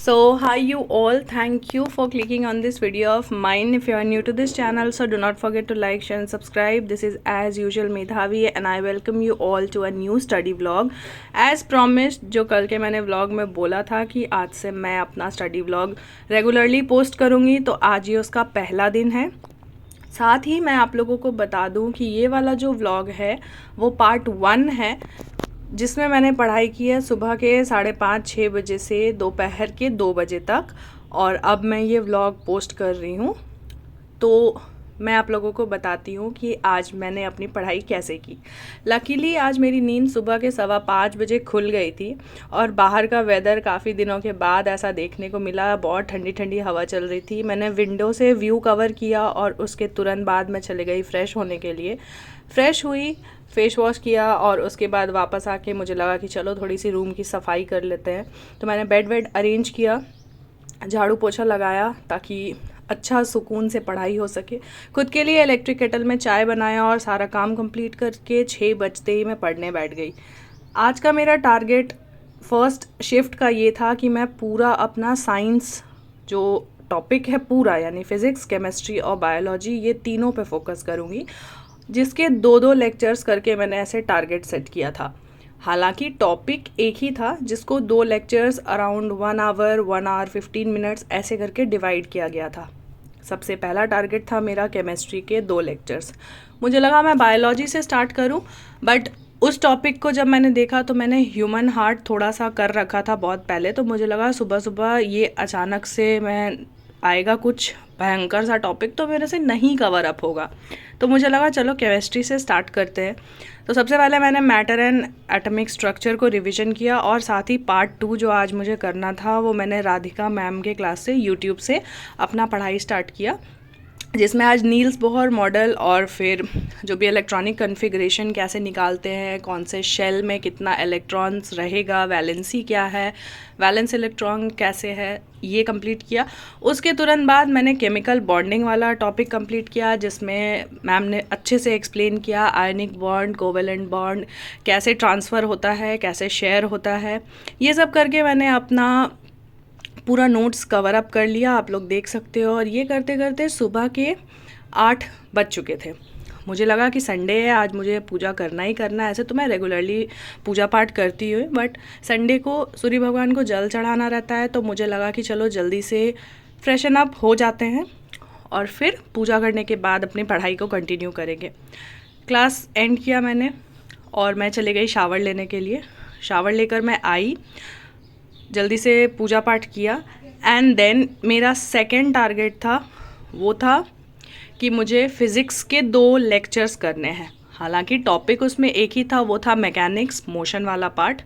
So hi you all, thank you for clicking on this video of mine. If you are new to this channel, so do not forget to like, share and subscribe. This is as usual Medhavi and I welcome you all to a new study vlog. As promised, जो कल के मैंने vlog में बोला था कि आज से मैं अपना study vlog रेगुलरली पोस्ट करूँगी, तो आज ये उसका पहला दिन है। साथ ही मैं आप लोगों को बता दूं कि ये वाला जो व्लॉग है वो पार्ट 1 है, जिसमें मैंने पढ़ाई की है सुबह के 5:30-6 बजे से दोपहर के 2 बजे तक, और अब मैं ये व्लॉग पोस्ट कर रही हूँ। तो मैं आप लोगों को बताती हूँ कि आज मैंने अपनी पढ़ाई कैसे की। लकीली आज मेरी नींद सुबह के 5:15 बजे खुल गई थी और बाहर का वेदर काफ़ी दिनों के बाद ऐसा देखने को मिला। बहुत ठंडी ठंडी हवा चल रही थी। मैंने विंडो से व्यू कवर किया और उसके तुरंत बाद मैं चले गई फ़्रेश होने के लिए। फ़्रेश हुई, फेस वॉश किया और उसके बाद वापस आके मुझे लगा कि चलो थोड़ी सी रूम की सफाई कर लेते हैं। तो मैंने बेड वेड अरेंज किया, झाड़ू पोछा लगाया ताकि अच्छा सुकून से पढ़ाई हो सके। खुद के लिए इलेक्ट्रिक केटल में चाय बनाया और सारा काम कंप्लीट करके 6 बजते ही मैं पढ़ने बैठ गई। आज का मेरा टारगेट फर्स्ट शिफ्ट का ये था कि मैं पूरा अपना साइंस जो टॉपिक है पूरा, यानी फिज़िक्स, केमिस्ट्री और बायोलॉजी, ये तीनों पे फोकस करूँगी, जिसके 2-2 लेक्चर्स करके मैंने ऐसे टारगेट सेट किया था। हालांकि टॉपिक एक ही था जिसको 2 lectures around 1 hour 1 hour 15 minutes ऐसे करके डिवाइड किया गया था। सबसे पहला टारगेट था मेरा केमिस्ट्री के 2 लेक्चर्स। मुझे लगा मैं बायोलॉजी से स्टार्ट करूं, बट उस टॉपिक को जब मैंने देखा तो मैंने ह्यूमन हार्ट थोड़ा सा कर रखा था बहुत पहले, तो मुझे लगा सुबह सुबह ये अचानक से मैं आएगा कुछ भयंकर सा टॉपिक तो मेरे से नहीं कवर अप होगा। तो मुझे लगा चलो केमिस्ट्री से स्टार्ट करते हैं। तो सबसे पहले मैंने मैटर एंड एटॉमिक स्ट्रक्चर को रिवीजन किया और साथ ही पार्ट 2 जो आज मुझे करना था वो मैंने राधिका मैम के क्लास से यूट्यूब से अपना पढ़ाई स्टार्ट किया, जिसमें आज नील्स बोहर मॉडल और फिर जो भी इलेक्ट्रॉनिक कन्फिग्रेशन कैसे निकालते हैं, कौन से शेल में कितना इलेक्ट्रॉन्स रहेगा, वैलेंसी क्या है, वैलेंस इलेक्ट्रॉन कैसे है, ये कंप्लीट किया। उसके तुरंत बाद मैंने केमिकल बॉन्डिंग वाला टॉपिक कंप्लीट किया, जिसमें मैम ने अच्छे से एक्सप्लेन किया आयनिक बॉन्ड, कोवेलेंट बॉन्ड कैसे ट्रांसफ़र होता है, कैसे शेयर होता है। ये सब करके मैंने अपना पूरा नोट्स कवर अप कर लिया, आप लोग देख सकते हो। और ये करते करते सुबह के 8 बज चुके थे। मुझे लगा कि संडे है, आज मुझे पूजा करना ही करना है। ऐसे तो मैं रेगुलरली पूजा पाठ करती हूँ, बट संडे को सूर्य भगवान को जल चढ़ाना रहता है, तो मुझे लगा कि चलो जल्दी से फ्रेशन अप हो जाते हैं और फिर पूजा करने के बाद अपनी पढ़ाई को कंटिन्यू करेंगे। क्लास एंड किया मैंने और मैं चली गई शावर लेने के लिए। शावर लेकर मैं आई, जल्दी से पूजा पाठ किया एंड देन मेरा सेकंड टारगेट था, वो था कि मुझे फ़िज़िक्स के 2 लेक्चर्स करने हैं। हालांकि टॉपिक उसमें एक ही था, वो था मैकेनिक्स, मोशन वाला पार्ट,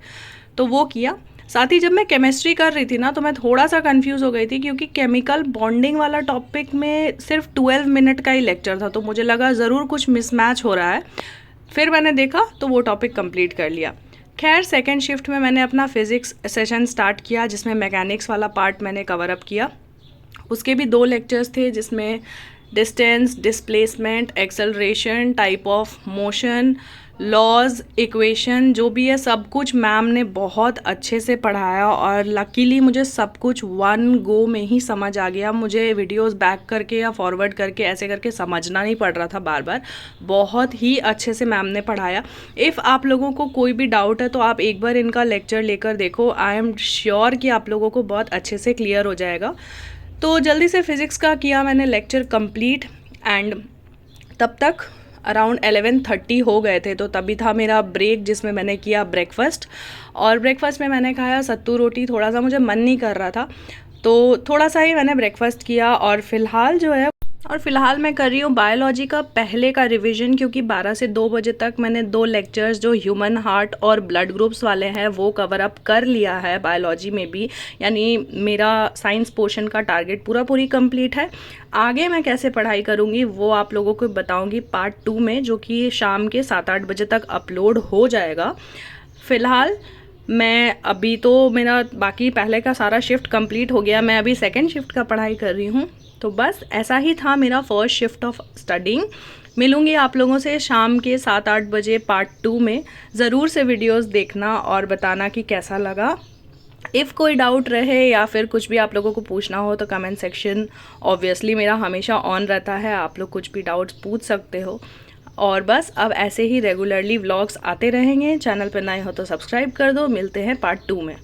तो वो किया। साथ ही जब मैं केमिस्ट्री कर रही थी ना तो मैं थोड़ा सा कंफ्यूज हो गई थी, क्योंकि केमिकल बॉन्डिंग वाला टॉपिक में सिर्फ 12 मिनट का ही लेक्चर था, तो मुझे लगा ज़रूर कुछ मिसमैच हो रहा है। फिर मैंने देखा तो वो टॉपिक कंप्लीट कर लिया। खैर सेकंड शिफ्ट में मैंने अपना फ़िज़िक्स सेशन स्टार्ट किया, जिसमें मैकेनिक्स वाला पार्ट मैंने कवर अप किया। उसके भी 2 लेक्चर्स थे, जिसमें distance, displacement, acceleration, type of motion, laws, equation, जो भी है सब कुछ मैम ने बहुत अच्छे से पढ़ाया और लकीली मुझे सब कुछ 1 गो में ही समझ आ गया। मुझे वीडियोस बैक करके या फॉरवर्ड करके ऐसे करके समझना नहीं पड़ रहा था बार बार। बहुत ही अच्छे से मैम ने पढ़ाया। इफ़ आप लोगों को कोई भी डाउट है तो आप एक बार इनका लेक्चर लेकर देखो, आई एम श्योर कि आप लोगों को बहुत अच्छे से क्लियर हो जाएगा। तो जल्दी से फ़िज़िक्स का किया मैंने लेक्चर कंप्लीट एंड तब तक अराउंड 11:30 हो गए थे, तो तभी था मेरा ब्रेक, जिसमें मैंने किया ब्रेकफास्ट। और ब्रेकफास्ट में मैंने खाया सत्तू रोटी। थोड़ा सा मुझे मन नहीं कर रहा था तो थोड़ा सा ही मैंने ब्रेकफास्ट किया। और फ़िलहाल मैं कर रही हूँ बायोलॉजी का पहले का रिवीजन, क्योंकि 12 से 2 बजे तक मैंने 2 लेक्चर्स जो ह्यूमन हार्ट और ब्लड ग्रुप्स वाले हैं वो कवर अप कर लिया है बायोलॉजी में भी, यानी मेरा साइंस पोर्शन का टारगेट पूरी कंप्लीट है। आगे मैं कैसे पढ़ाई करूँगी वो आप लोगों को बताऊँगी पार्ट 2 में, जो कि शाम के 7-8 बजे तक अपलोड हो जाएगा। फ़िलहाल मैं अभी तो मेरा बाकी पहले का सारा शिफ्ट कंप्लीट हो गया, मैं अभी सेकंड शिफ्ट का पढ़ाई कर रही हूँ। तो बस ऐसा ही था मेरा फर्स्ट शिफ्ट ऑफ स्टडिंग। मिलूँगी आप लोगों से शाम के 7-8 बजे पार्ट 2 में। ज़रूर से वीडियोस देखना और बताना कि कैसा लगा। इफ़ कोई डाउट रहे या फिर कुछ भी आप लोगों को पूछना हो तो कमेंट सेक्शन ऑब्वियसली मेरा हमेशा ऑन रहता है, आप लोग कुछ भी डाउट्स पूछ सकते हो। और बस अब ऐसे ही रेगुलरली व्लॉग्स आते रहेंगे। चैनल पर नए हो तो सब्सक्राइब कर दो। मिलते हैं पार्ट 2 में।